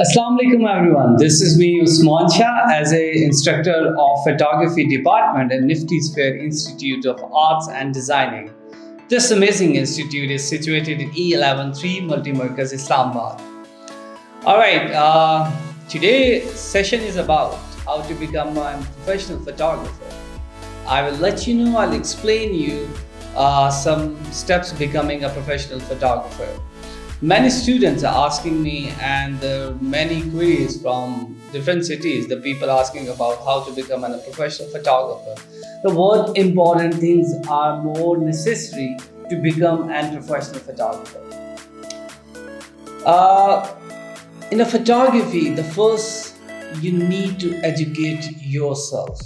Assalamu alaikum everyone. This is me Usman Shah as a instructor of photography department at Nifty Sphere Institute of Arts and Designing. This amazing institute is situated in E113 Multi-Markaz, Islamabad. Alright, today's session is about how to become a professional photographer. I will let you know, I'll explain you some steps becoming a professional photographer. Many students are asking me, and there are many queries from different cities, the people asking about how to become a professional photographer. So what important things are more necessary to become a professional photographer? In a photography, the first you need to educate yourself.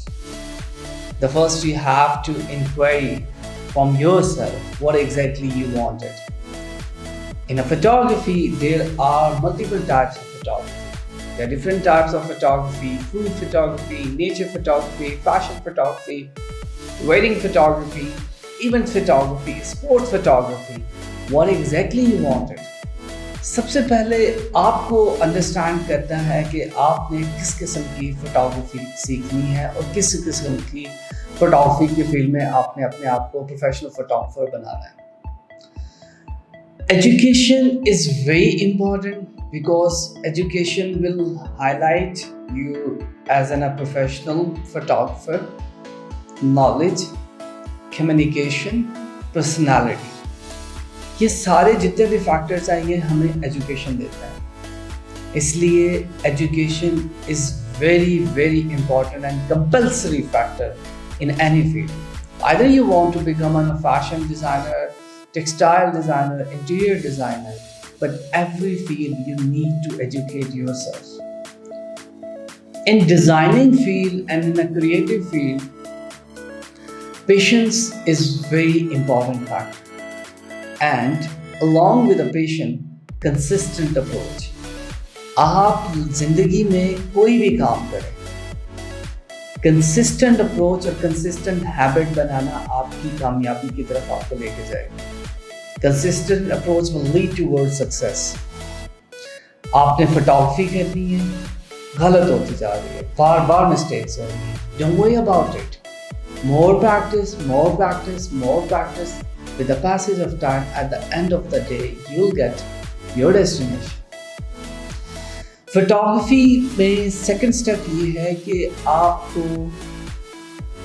The first you have to inquire from yourself what exactly you wanted. In a photography, there are multiple types of photography. There are different types of photography: food photography, nature photography, fashion photography, wedding photography, event photography, sports photography. What exactly you wanted? सबसे पहले आपको understand करना है कि आपने किस किस्म की फोटोग्राफी सीखनी है और किस किस्म की फोटोग्राफी की फील्ड में आपने अपने आप को प्रोफेशनल फोटोग्राफर बनाना है. Education is very important because education will highlight you as a professional photographer, knowledge, communication, personality. ये सारे जितने भी फैक्टर्स हैं ये हमें एजुकेशन देता है. इसलिए education is very very important and compulsory factor in any field. Either you want to become a fashion designer, textile designer, interior designer, but every field you need to educate yourself. In designing field and in a creative field, patience is very important factor. And along with a patient, consistent approach. आप जिंदगी में कोई भी काम करें, consistent approach और consistent habit बनाना आपकी कामयाबी की तरफ आपको लेके जाएगा. Consistent approach will lead towards success. आपने फोटोग्राफी करनी है, गलत होती जा रही है, बार बार मिस्टेक्स हो रही है. Don't worry about it. More practice, more practice, more practice. With the passage of time, at the end of the day, you'll get your destination. Photography में सेकंड स्टेप ये है कि आपको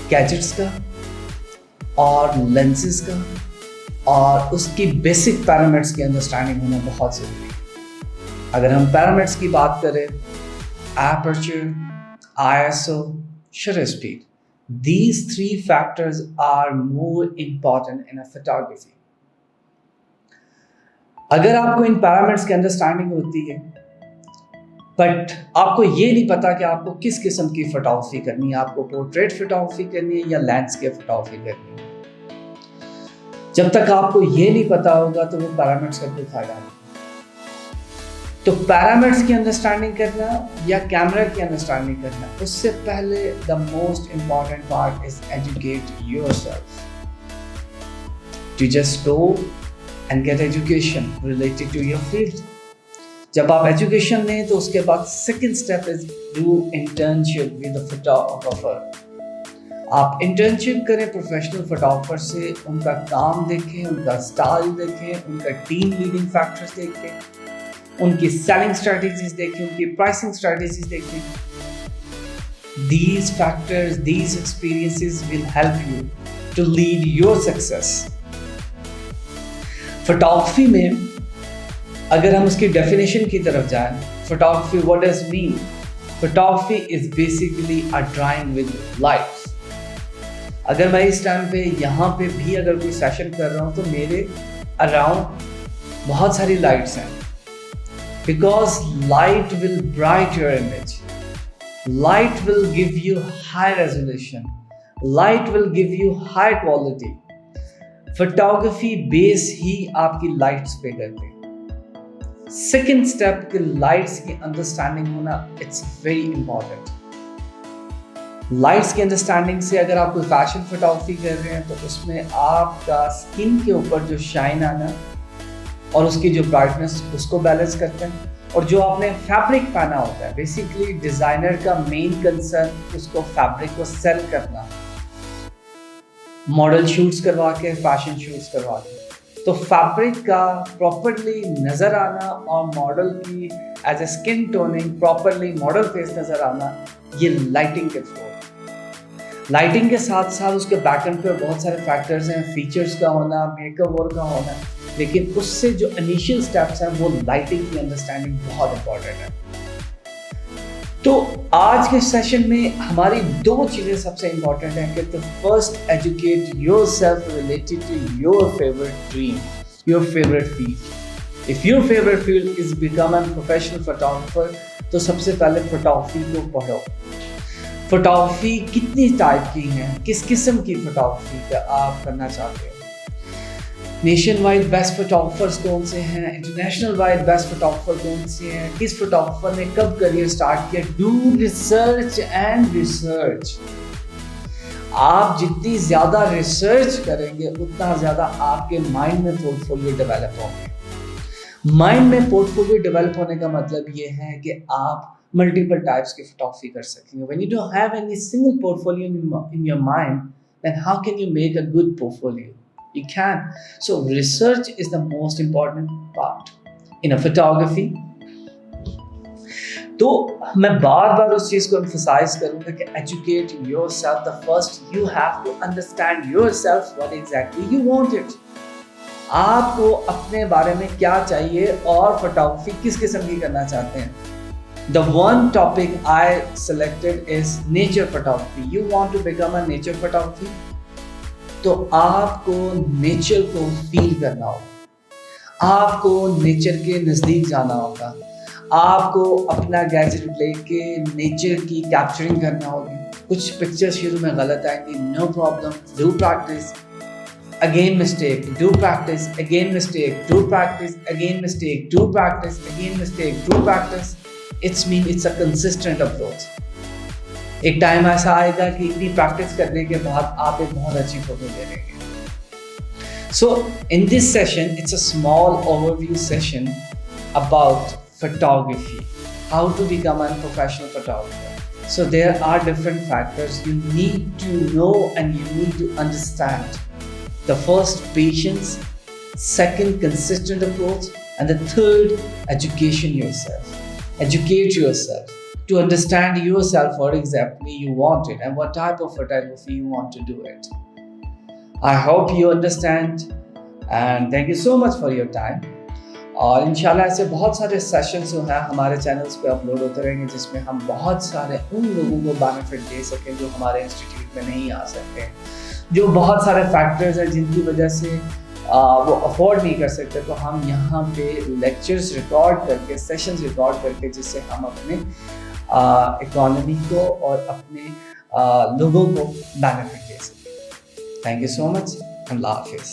गैजेट्स का और लेंसेज का और उसकी बेसिक पैरामीटर्स की अंडरस्टैंडिंग होना बहुत ज़रूरी है. अगर हम पैरामीटर्स की बात करें, aperture, ISO, shutter speed, these three factors are more important in a photography. अगर आपको इन पैरामीटर्स की अंडरस्टैंडिंग होती है बट आपको ये नहीं पता कि आपको किस किस्म की फोटोग्राफी करनी है, आपको पोर्ट्रेट फोटोग्राफी करनी है या लैंडस्केप फोटोग्राफी करनी है, जब तक आपको ये नहीं पता होगा तो वो पैरामीटर्स का कोई फायदा नहीं. तो पैरामीटर्स की अंडरस्टैंडिंग करना या कैमरा की अंडरस्टैंडिंग करना, उससे पहले the most important part is educate yourself. To just go and get education related to your field. जब आप एजुकेशन लें तो उसके बाद second step is do internship with a photographer. आप इंटर्नशिप करें प्रोफेशनल फोटोग्राफर से, उनका काम देखें, उनका स्टाइल देखें, उनका टीम लीडिंग फैक्टर्स देखें, उनकी सेलिंग स्ट्रैटेजीज देखें, उनकी प्राइसिंग स्ट्रैटेजीज देखें. These factors, these experiences will help you to lead your success. Photography में अगर हम उसकी डेफिनेशन की तरफ जाएं, photography what does mean? Photography is basically a drawing with lights. अगर मैं इस टाइम पे यहाँ पे भी अगर कोई सेशन कर रहा हूँ तो मेरे अराउंड बहुत सारी लाइट्स हैं. Because light will bright your image. Light will give you high resolution. Light will give you high quality. Photography base ही आपकी lights पे करते हैं. Second step कि lights की understanding होना, it's very important. Lights की understanding से अगर आप कोई fashion photography कर रहे हैं तो उसमें आपका skin के ऊपर जो shine आना और उसकी जो ब्राइटनेस उसको बैलेंस करते हैं. और जो आपने फैब्रिक पहना होता है, बेसिकली डिजाइनर का मेन कंसर्न उसको फैब्रिक को सेल करना, मॉडल शूट्स करवा के, फैशन शूट्स करवा के, तो फैब्रिक का प्रॉपरली नजर आना और मॉडल की age a skin toning properly model face नजर आना, ये लाइटिंग के थ्रू। लाइटिंग के साथ साथ उसके बैकएंड पे बहुत सारे फैक्टर्स हैं, फीचर्स का होना, मेकअप वर्क का होना, लेकिन उससे जो इनिशियल स्टेप्स हैं वो लाइटिंग की अंडरस्टैंडिंग बहुत इंपॉर्टेंट है। तो आज के सेशन में हमारी दो चीजें सबसे इंपॉर्टेंट हैं कि तो first educate yourself related to your favourite dream, your favourite field. If your favourite field is become an professional photographer, तो सबसे पहले फोटोग्राफी को पढ़ो। फोटोग्राफी कितनी टाइप की हैं, किस किस्म की फोटोग्राफी का आप करना चाहते हो, नेशन वाइड बेस्ट फोटोग्राफर्स कौन से हैं, इंटरनेशनल वाइड बेस्ट फोटोग्राफर कौन से हैं, किस फोटोग्राफर ने कब करियर स्टार्ट किया। Do research and research. आप जितनी ज्यादा रिसर्च करेंगे उतना ज्यादा आपके माइंड में पोर्टफोलियो डेवलप होंगे। माइंड में पोर्टफोलियो डेवलप होने का मतलब ये है कि आप मल्टीपल टाइप्स की फोटोग्राफी कर सकेंगे। When you don't have any single portfolio in your mind, then how can you make a good portfolio? You can. So research is the most important part in a photography. तो मैं बार बार उस चीज को emphasize करूंगा कि educate yourself. The first you have to understand yourself what exactly you wanted. आपको अपने बारे में क्या चाहिए और फोटोग्राफी किस किस्म की करना चाहते हैं। The one topic I selected is nature photography. You want to become a nature photography? तो आपको नेचर को फील करना होगा, आपको नेचर के नज़दीक जाना होगा, आपको अपना गैजेट लेके नेचर की कैप्चरिंग करना होगी। कुछ पिक्चर्स शुरू में गलत आएंगी, no problem, do practice, again mistake, do practice, again mistake, do practice, again mistake, do practice, again mistake, do practice. It's a consistent approach. एक टाइम ऐसा आएगा कि इतनी प्रैक्टिस करने के बाद आप एक बहुत अच्छी फोटो ले लेंगे। So in this session, it's a small overview session about photography, how to become a professional photographer. So there are different factors you need to know and you need to understand. The first, patience. Second, consistent approach. And the third, education yourself. Educate yourself to understand yourself what exactly you want it and what type of photography you want to do it. I hope you understand and thank you so much for your time. और इंशाल्लाह ऐसे बहुत सारे sessions जो हैं हमारे channels पे upload होते रहेंगे जिसमें हम बहुत सारे उन लोगों को बेनिफिट दे सकें जो हमारे इंस्टीट्यूट में नहीं आ सकते, जो बहुत सारे फैक्टर्स हैं जिनकी वजह से वो अफोर्ड नहीं कर सकते। तो हम यहाँ पे लेक्चर्स रिकॉर्ड करके, सेशंस रिकॉर्ड करके, जिससे हम अपने इकोनॉमी को और अपने लोगों को बेनिफिट दे सकें। Thank you so much. अल्लाह हाफिज़।